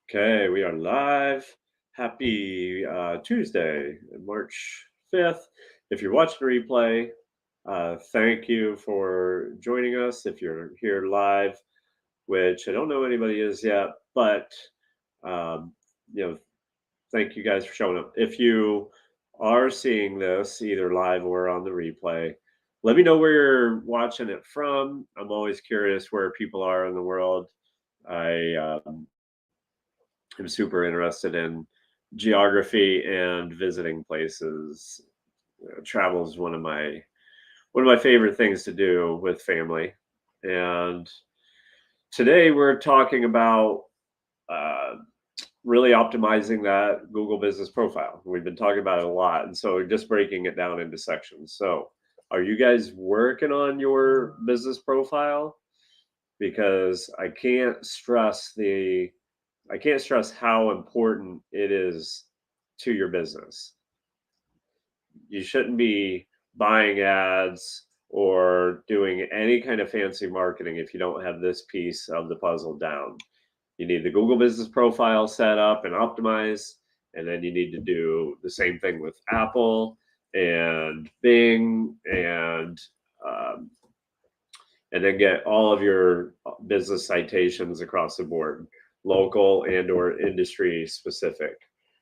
Okay, we are live. Happy Tuesday, March 5th. If you're watching the replay, thank you for joining us. If you're here live, which I don't know anybody is yet, but um, you know, thank you guys for showing up. If you are seeing this either live or on the replay, let me know where you're watching it from. I'm always curious where people are in the world. I'm super interested in geography and visiting places. Travel is one of my favorite things to do with family. And today we're talking about uh, really optimizing that Google Business Profile. We've been talking about it a lot, and so we're just breaking it down into sections. So, are you guys working on your business profile? Because I can't stress how important it is to your business. You shouldn't be buying ads or doing any kind of fancy marketing if you don't have this piece of the puzzle down. You need the Google Business Profile set up and optimized, and then you need to do the same thing with Apple and Bing um, and then get all of your business citations across the board, local and or industry specific.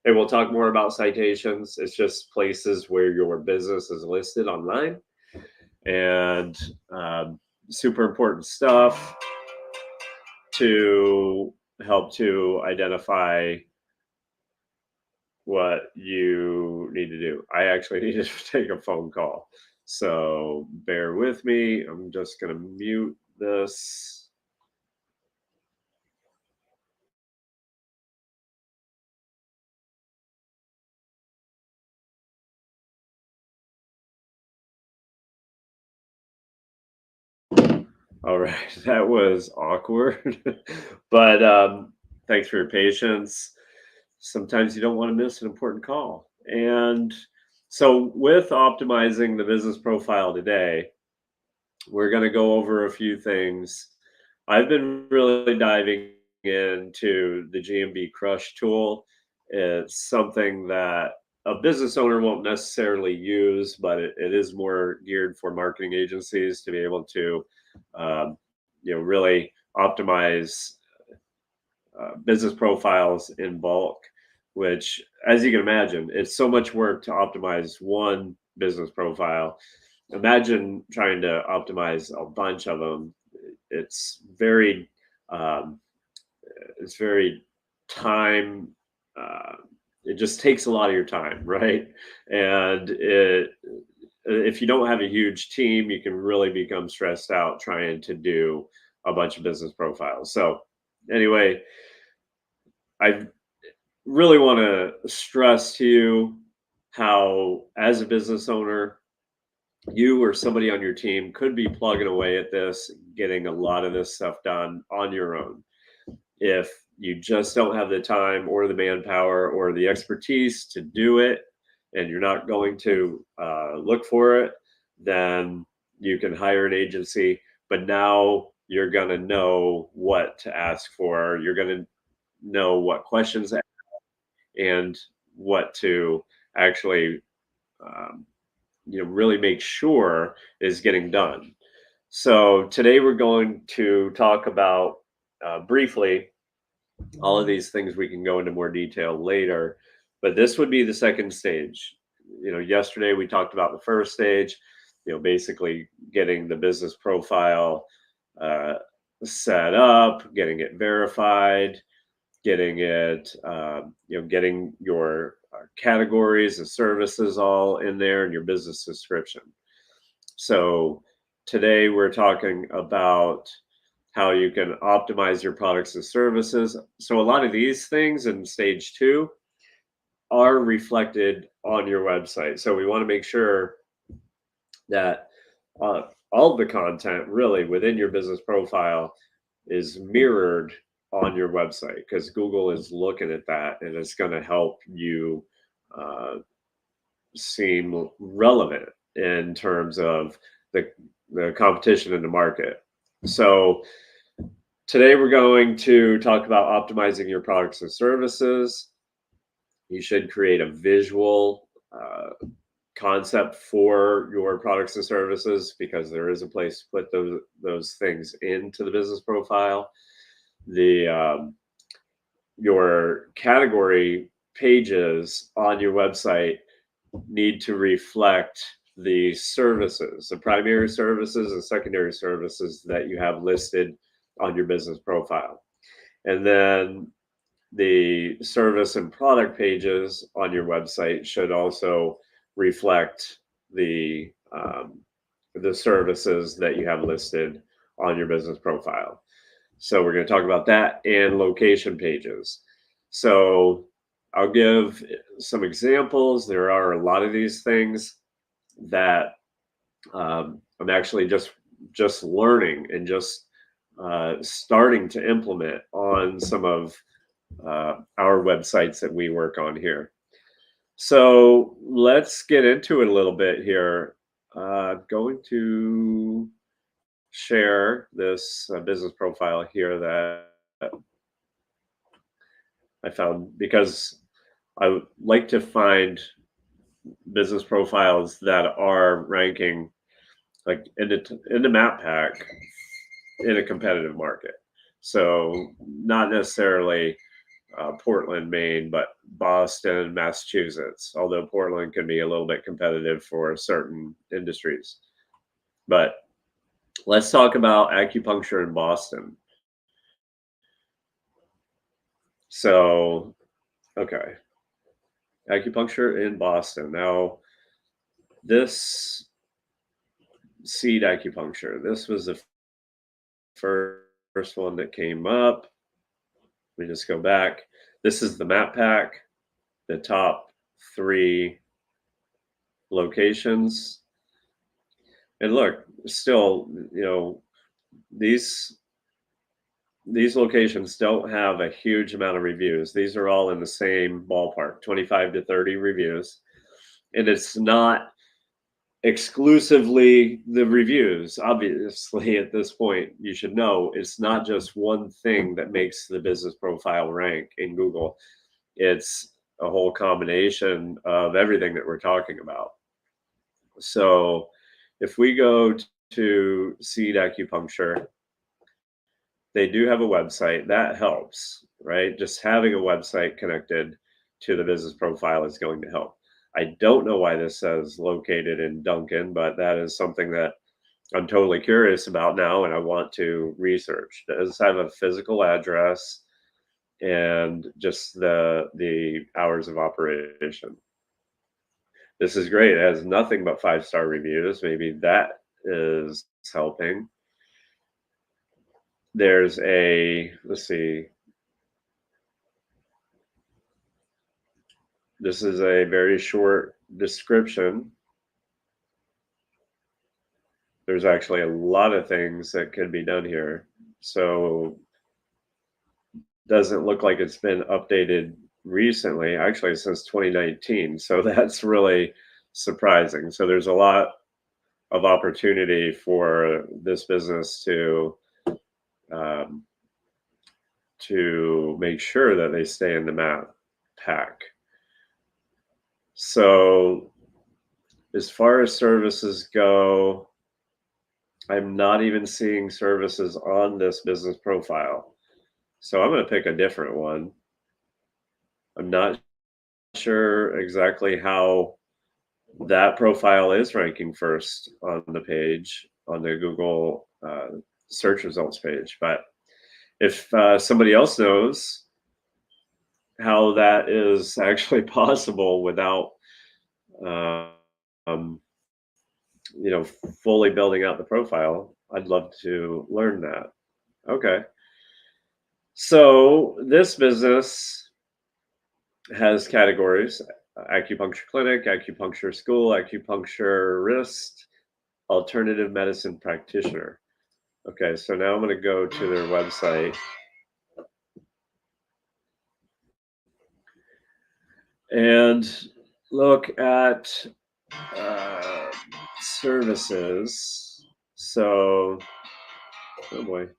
And we'll talk more about citations. It's just places where your business is listed online, and super important stuff to help to identify what you need to do. I actually need to take a phone call. So bear with me. I'm just going to mute this. All right, that was awkward, but thanks for your patience. Sometimes you don't want to miss an important call. And so, with optimizing the business profile today, we're going to go over a few things. I've been really diving into the GMB Crush tool. It's something that a business owner won't necessarily use, but it is more geared for marketing agencies to be able to, um, really optimize business profiles in bulk. Which, as you can imagine, it's so much work to optimize one business profile. Imagine trying to optimize a bunch of them. It's very um, it's very time uh, it just takes a lot of your time, right? And it if you don't have a huge team, you can really become stressed out trying to do a bunch of business profiles. So anyway, I really want to stress to you how, as a business owner, you or somebody on your team could be plugging away at this, getting a lot of this stuff done on your own. If you just don't have the time or the manpower or the expertise to do it, and you're not going to look for it, then you can hire an agency. But now you're going to know what to ask for. You're going to know what questions and what to actually um, really make sure is getting done. So today we're going to talk about briefly all of these things. We can go into more detail later, but this would be the second stage. Yesterday we talked about the first stage, basically getting the business profile uh, set up, getting it verified, getting your categories and services all in there and your business description. So today we're talking about how you can optimize your products and services. So a lot of these things in stage two are reflected on your website. So we want to make sure that uh, all the content really within your business profile is mirrored on your website, because Google is looking at that and it's going to help you uh, seem relevant in terms of the competition in the market. So Today, we're going to talk about optimizing your products and services. You should create a visual concept for your products and services because there is a place to put those things into the business profile. The your category pages on your website need to reflect the services, the primary services and secondary services that you have listed on your business profile. And then the service and product pages on your website should also reflect the services that you have listed on your business profile. So we're going to talk about that and location pages. So I'll give some examples. There are a lot of these things that I'm actually just learning and just starting to implement on some of our websites that we work on here. So let's get into it a little bit here. I'm going to share this business profile here that I found because I would like to find business profiles that are ranking like in the map pack in a competitive market. So not necessarily Portland, Maine, but Boston, Massachusetts, although Portland can be a little bit competitive for certain industries. But let's talk about acupuncture in Boston. So, okay, acupuncture in Boston. Now, this seed acupuncture, this was the first one that came up. Let me just go back. This is the map pack, the top 3 locations. And look, still, these locations don't have a huge amount of reviews. These are all in the same ballpark, 25 to 30 reviews. And it's not exclusively the reviews. Obviously, at this point, you should know it's not just one thing that makes the business profile rank in Google. It's a whole combination of everything that we're talking about. So if we go to Seed Acupuncture, they do have a website. That helps, right? Just having a website connected to the business profile is going to help. I don't know why this says located in Duncan, but that is something that I'm totally curious about now and I want to research. Does have a physical address and just the hours of operation. This is great. It has nothing but 5-star reviews. Maybe that is helping. There's let's see. This is a very short description. There's actually a lot of things that could be done here. So doesn't look like it's been updated recently, actually since 2019. So that's really surprising. So there's a lot of opportunity for this business to make sure that they stay in the map pack. So as far as services go, I'm not even seeing services on this business profile. So I'm going to pick a different one. I'm not sure exactly how that profile is ranking first on the page, on the Google search results page. But if somebody else knows how that is actually possible without fully building out the profile, I'd love to learn that. Okay. So this business has categories: acupuncture clinic, acupuncture school, acupuncturist, alternative medicine practitioner. Okay, so now I'm going to go to their website. And look at services. So, oh boy.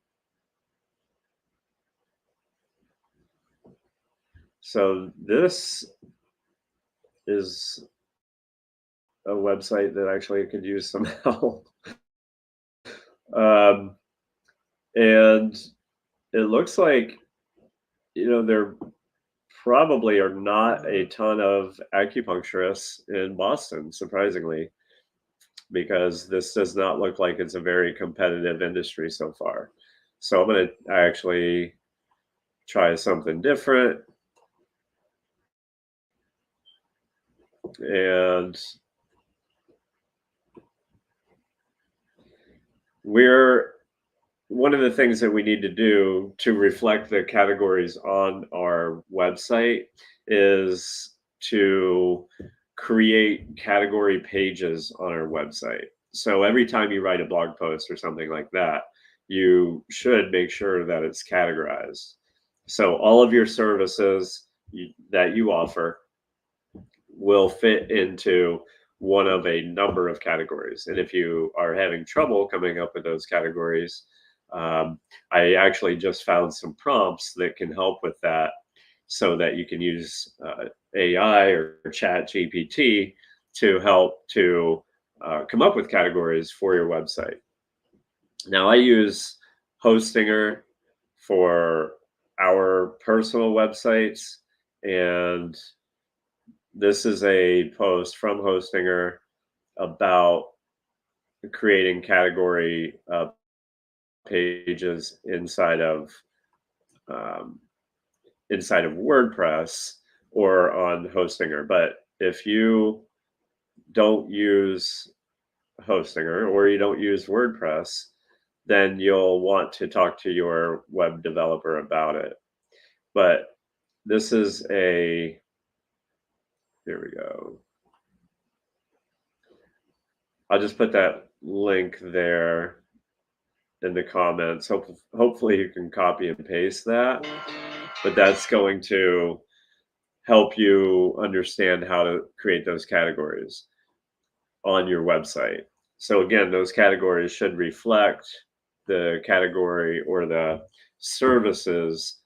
So this is a website that actually could use some help. Um, and it looks like, there probably are not a ton of acupuncturists in Boston, surprisingly, because this does not look like it's a very competitive industry so far. So I'm going to actually try something different. And we're one of the things that we need to do to reflect the categories on our website is to create category pages on our website. So every time you write a blog post or something like that, you should make sure that it's categorized. So all of your services that you offer will fit into one of a number of categories. And if you are having trouble coming up with those categories, I actually just found some prompts that can help with that so that you can use AI or Chat GPT to help to come up with categories for your website. Now, I use Hostinger for our personal websites, and this is a post from Hostinger about creating category pages um, inside of WordPress or on Hostinger. But if you don't use Hostinger or you don't use WordPress, then you'll want to talk to your web developer about it. But this is here we go. I'll just put that link there in the comments. Hopefully you can copy and paste that, but that's going to help you understand how to create those categories on your website. So again, those categories should reflect the category or the services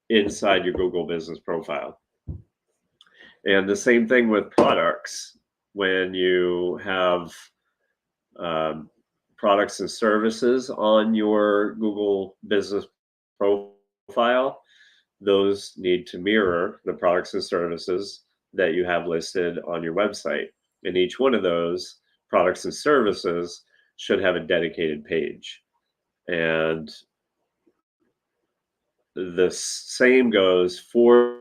inside your Google business profile. And the same thing with products. When you have products and services on your Google business profile, those need to mirror the products and services that you have listed on your website. And each one of those products and services should have a dedicated page. And the same goes for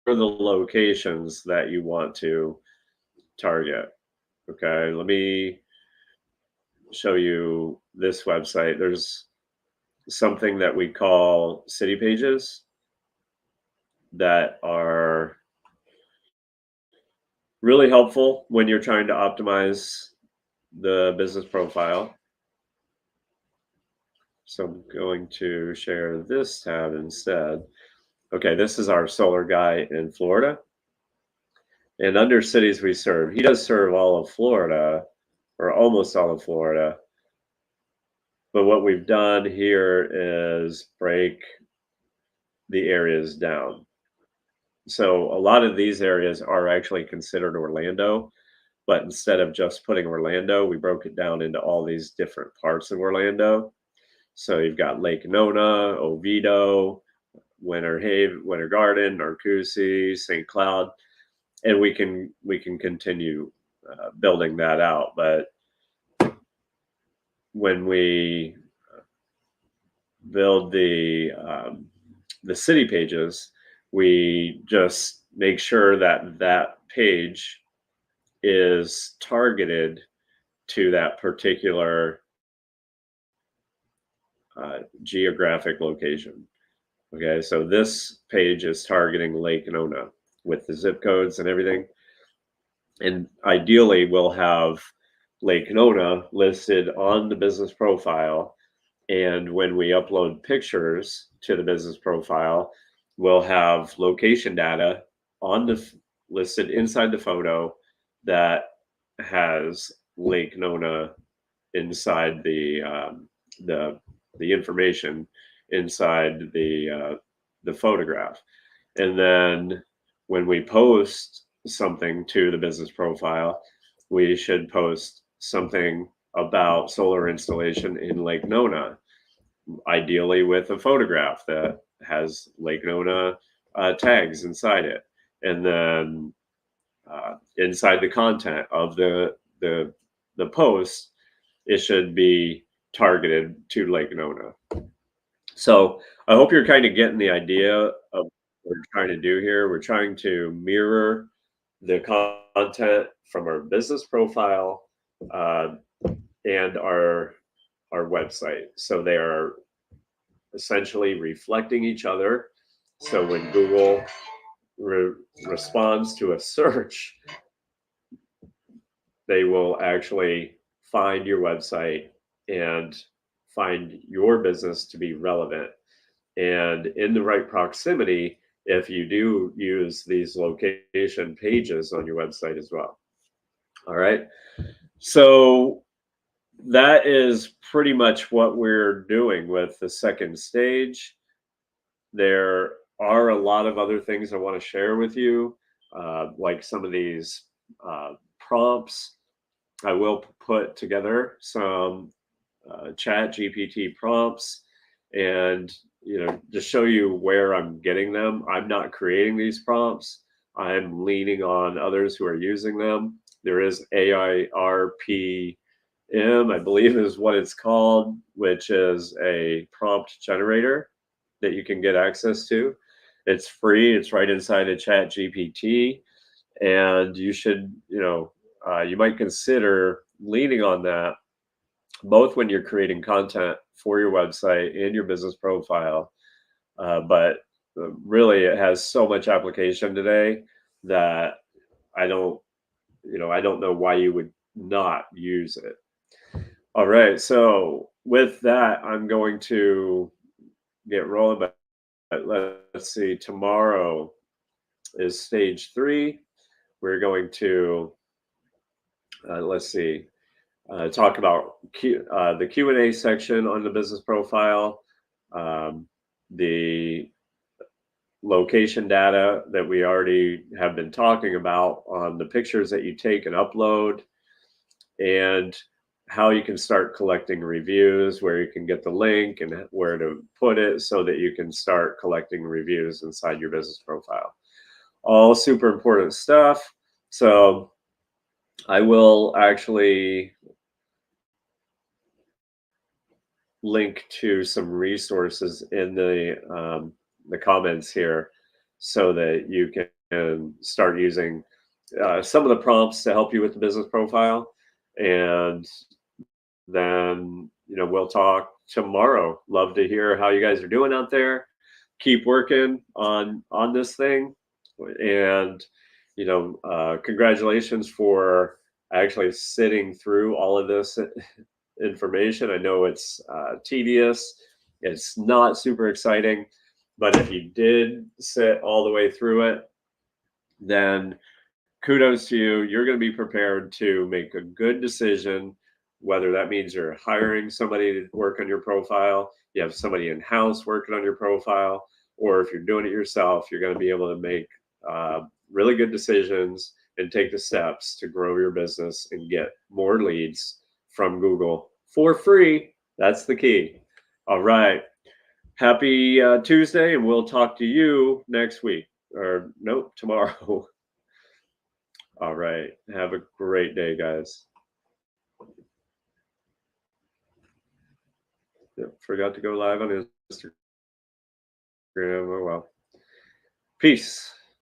the locations that you want to target. Okay, let me show you this website. There's something that we call city pages that are really helpful when you're trying to optimize the business profile. So I'm going to share this tab instead. Okay, this is our solar guy in Florida. And under cities we serve, he does serve all of Florida, or almost all of Florida. But what we've done here is break the areas down. So a lot of these areas are actually considered Orlando, but instead of just putting Orlando, we broke it down into all these different parts of Orlando. So you've got Lake Nona, Oviedo, Winter Garden, Narcoossee, St. Cloud, and we can continue building that out. But when we build the city pages, we just make sure that that page is targeted to that particular geographic location. Okay, so this page is targeting Lake Nona with the zip codes and everything. And ideally, we'll have Lake Nona listed on the business profile. And when we upload pictures to the business profile, we'll have location data on listed inside the photo that has Lake Nona inside the information inside the photograph. And then when we post something to the business profile, we should post something about solar installation in Lake Nona, ideally with a photograph that has Lake Nona tags inside it. And then inside the content of the post, it should be targeted to Lake Nona. So I hope you're kind of getting the idea of what we're trying to do here. We're trying to mirror the content from our business profile uh, and our website, so they are essentially reflecting each other. So when Google re- responds to a search, they will actually find your website and find your business to be relevant and in the right proximity if you do use these location pages on your website as well. All right. So that is pretty much what we're doing with the second stage. There are a lot of other things I want to share with you, like some of these prompts. I will put together some chat GPT prompts and just show you where I'm getting them. I'm not creating these prompts. I'm leaning on others who are using them. There is AIRPM, I believe is what it's called, which is a prompt generator that you can get access to. It's free. It's right inside of Chat GPT, and you should, you might consider leaning on that both when you're creating content for your website and your business profile. But really, it has so much application today that I don't, I don't know why you would not use it. All right. So with that, I'm going to get rolling. But let's see. Tomorrow is stage 3. We're going to let's see. Talk about the Q&A section on the business profile, the location data that we already have been talking about on the pictures that you take and upload, and how you can start collecting reviews, where you can get the link and where to put it so that you can start collecting reviews inside your business profile. All super important stuff. So I will actually link to some resources in the comments here so that you can start using some of the prompts to help you with the business profile. And then, we'll talk tomorrow. Love to hear how you guys are doing out there. Keep working on this thing. And, congratulations for actually sitting through all of this information. I know it's tedious. It's not super exciting, but if you did sit all the way through it, then kudos to you. You're going to be prepared to make a good decision, whether that means you're hiring somebody to work on your profile, you have somebody in house working on your profile, or if you're doing it yourself, you're going to be able to make really good decisions and take the steps to grow your business and get more leads from Google for free. That's the key. All right. Happy Tuesday, and we'll talk to you next week. Or nope, tomorrow. All right. Have a great day, guys. Yep, forgot to go live on Instagram. Oh well. Peace.